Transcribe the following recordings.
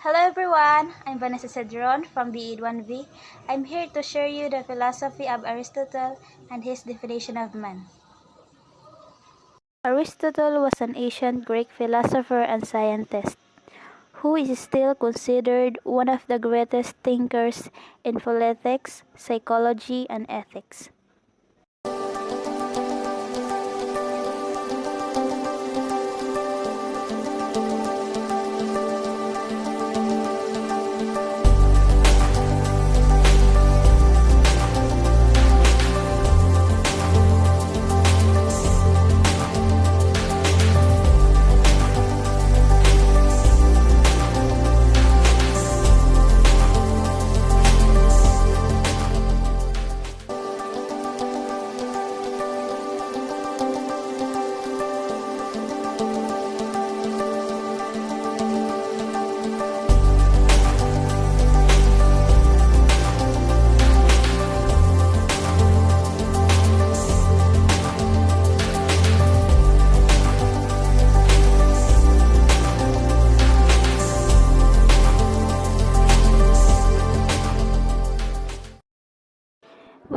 Hello everyone, I'm Vanessa Cedron from BE1V. I'm here to share you the philosophy of Aristotle and his definition of man. Aristotle was an ancient Greek philosopher and scientist who is still considered one of the greatest thinkers in politics, psychology, and ethics.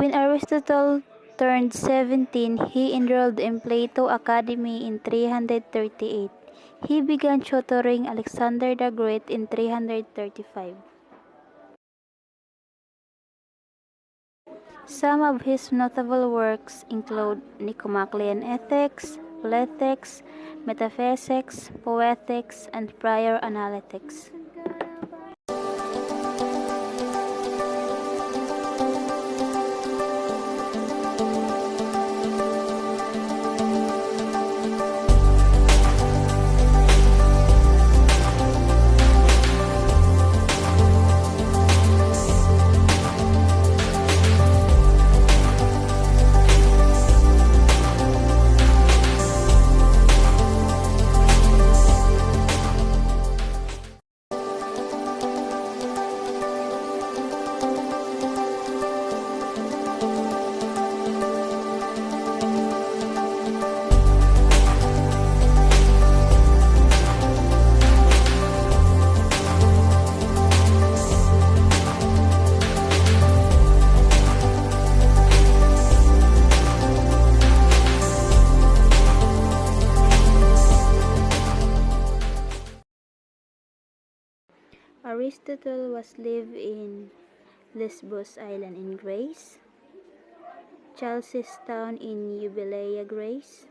When Aristotle turned 17, he enrolled in Plato Academy in 338. He began tutoring Alexander the Great in 335. Some of his notable works include Nicomachean Ethics, Politics, Metaphysics, Poetics, and Prior Analytics. Aristotle was lived in Lesbos Island in Greece, Chalcedon in Euboea, Greece,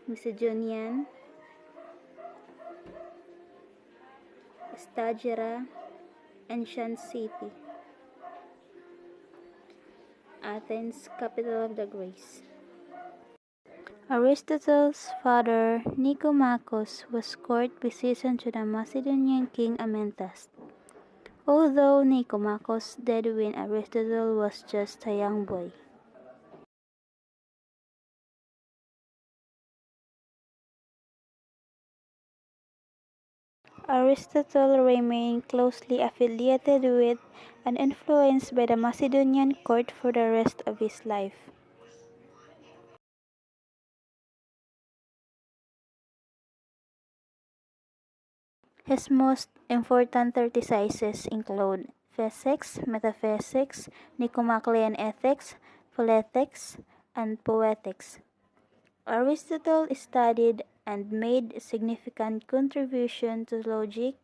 Macedonian, Stagira, ancient city, Athens, capital of the Greece. Aristotle's father, Nicomachus, was court physician to the Macedonian king Amyntas. Although Nicomachus died when Aristotle was just a young boy. Aristotle remained closely affiliated with and influenced by the Macedonian court for the rest of his life. His most important treatises include Physics, Metaphysics, Nicomachean Ethics, Politics, and Poetics. Aristotle studied and made significant contribution to logic,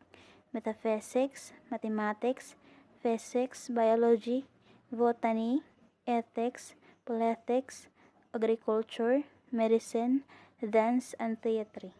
metaphysics, mathematics, physics, biology, botany, ethics, politics, agriculture, medicine, dance, and theatre.